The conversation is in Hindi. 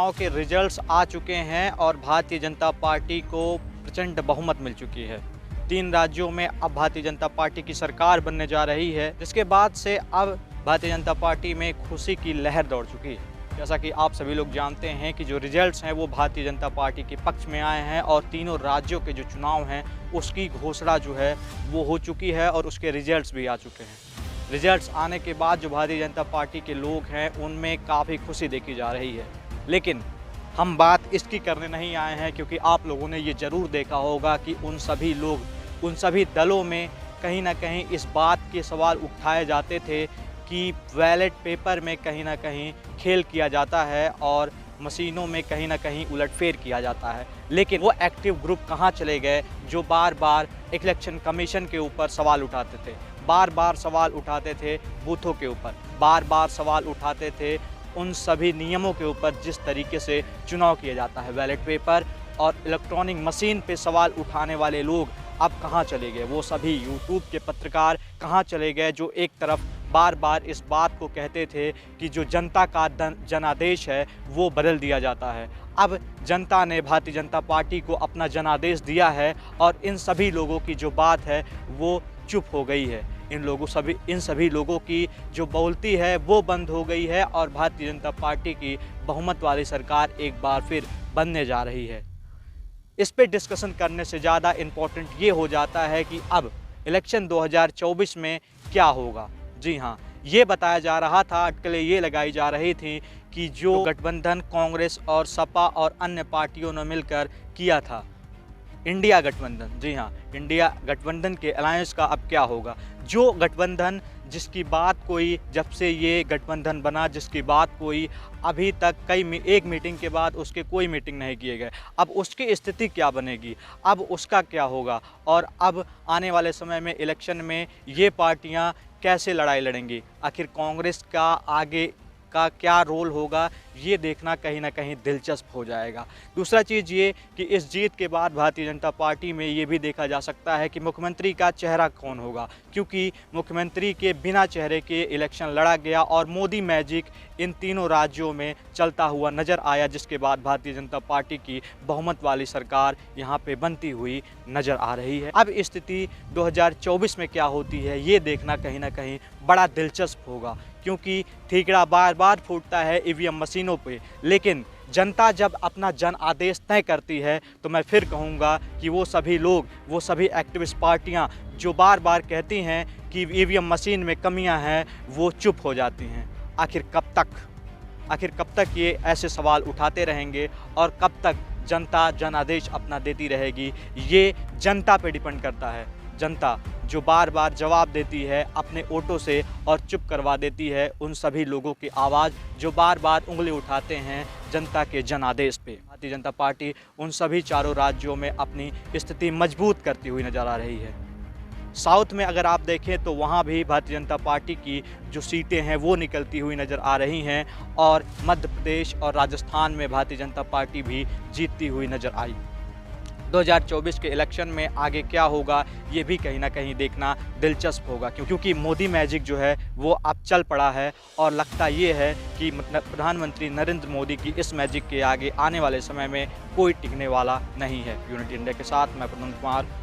चुनाव के रिजल्ट्स आ चुके हैं और भारतीय जनता पार्टी को प्रचंड बहुमत मिल चुकी है। 3 राज्यों में अब भारतीय जनता पार्टी की सरकार बनने जा रही है, जिसके बाद से अब भारतीय जनता पार्टी में खुशी की लहर दौड़ चुकी है। जैसा कि आप सभी लोग जानते हैं कि जो रिजल्ट्स हैं वो भारतीय जनता पार्टी के पक्ष में आए हैं और तीनों राज्यों के जो चुनाव हैं उसकी घोषणा जो है वो हो चुकी है और उसके रिजल्ट्स भी आ चुके हैं। रिजल्ट्स आने के बाद जो भारतीय जनता पार्टी के लोग हैं उनमें काफ़ी खुशी देखी जा रही है। लेकिन हम बात इसकी करने नहीं आए हैं, क्योंकि आप लोगों ने ये ज़रूर देखा होगा कि उन सभी दलों में कहीं ना कहीं इस बात के सवाल उठाए जाते थे कि बैलेट पेपर में कहीं ना कहीं खेल किया जाता है और मशीनों में कहीं ना कहीं उलटफेर किया जाता है। लेकिन वो एक्टिव ग्रुप कहाँ चले गए जो बार बार इलेक्शन कमीशन के ऊपर सवाल उठाते थे, बार बार सवाल उठाते थे बूथों के ऊपर, बार बार सवाल उठाते थे उन सभी नियमों के ऊपर जिस तरीके से चुनाव किया जाता है। बैलेट पेपर और इलेक्ट्रॉनिक मशीन पे सवाल उठाने वाले लोग अब कहाँ चले गए? वो सभी यूट्यूब के पत्रकार कहाँ चले गए जो एक तरफ बार बार इस बात को कहते थे कि जो जनता का जनादेश है वो बदल दिया जाता है। अब जनता ने भारतीय जनता पार्टी को अपना जनादेश दिया है और इन सभी लोगों की जो बात है वो चुप हो गई है। इन सभी लोगों की जो बोलती है वो बंद हो गई है और भारतीय जनता पार्टी की बहुमत वाली सरकार एक बार फिर बनने जा रही है। इस पे डिस्कशन करने से ज़्यादा इम्पोर्टेंट ये हो जाता है कि अब इलेक्शन 2024 में क्या होगा। जी हाँ, ये बताया जा रहा था, अटकलें ये लगाई जा रही थी कि जो गठबंधन कांग्रेस और सपा और अन्य पार्टियों ने मिलकर किया था, इंडिया गठबंधन, जी हाँ, इंडिया गठबंधन के अलायंस का अब क्या होगा। जो गठबंधन जिसकी बात कोई जब से ये गठबंधन बना, जिसकी बात कोई अभी तक एक मीटिंग के बाद उसके कोई मीटिंग नहीं किए गए, अब उसकी स्थिति क्या बनेगी, अब उसका क्या होगा और अब आने वाले समय में इलेक्शन में ये पार्टियां कैसे लड़ाई लड़ेंगी, आखिर कांग्रेस का आगे का क्या रोल होगा, ये देखना कहीं ना कहीं दिलचस्प हो जाएगा। दूसरा चीज़ ये कि इस जीत के बाद भारतीय जनता पार्टी में ये भी देखा जा सकता है कि मुख्यमंत्री का चेहरा कौन होगा, क्योंकि मुख्यमंत्री के बिना चेहरे के इलेक्शन लड़ा गया और मोदी मैजिक इन तीनों राज्यों में चलता हुआ नज़र आया, जिसके बाद भारतीय जनता पार्टी की बहुमत वाली सरकार यहाँ पे बनती हुई नज़र आ रही है। अब स्थिति 2024 में क्या होती है ये देखना कहीं ना कहीं बड़ा दिलचस्प होगा, क्योंकि ठीकरा बार बार फूटता है ईवीएम मशीनों पे, लेकिन जनता जब अपना जन आदेश तय करती है तो मैं फिर कहूँगा कि वो सभी लोग, वो सभी एक्टिविस्ट पार्टियाँ जो बार बार कहती हैं कि ईवीएम मशीन में कमियां हैं, वो चुप हो जाती हैं। आखिर कब तक ये ऐसे सवाल उठाते रहेंगे और कब तक जनता जनादेश अपना देती रहेगी, ये जनता पे डिपेंड करता है। जनता जो बार बार जवाब देती है अपने वोटों से और चुप करवा देती है उन सभी लोगों की आवाज़ जो बार बार उंगली उठाते हैं जनता के जनादेश पे। भारतीय जनता पार्टी उन सभी चारों राज्यों में अपनी स्थिति मजबूत करती हुई नजर आ रही है। साउथ में अगर आप देखें तो वहाँ भी भारतीय जनता पार्टी की जो सीटें हैं वो निकलती हुई नज़र आ रही हैं और मध्य प्रदेश और राजस्थान में भारतीय जनता पार्टी भी जीतती हुई नज़र आई। 2024 के इलेक्शन में आगे क्या होगा ये भी कहीं ना कहीं देखना दिलचस्प होगा, क्योंकि मोदी मैजिक जो है वो अब चल पड़ा है और लगता ये है कि प्रधानमंत्री नरेंद्र मोदी की इस मैजिक के आगे आने वाले समय में कोई टिकने वाला नहीं है। यूनिटी इंडिया के साथ मैं प्रदीप कुमार।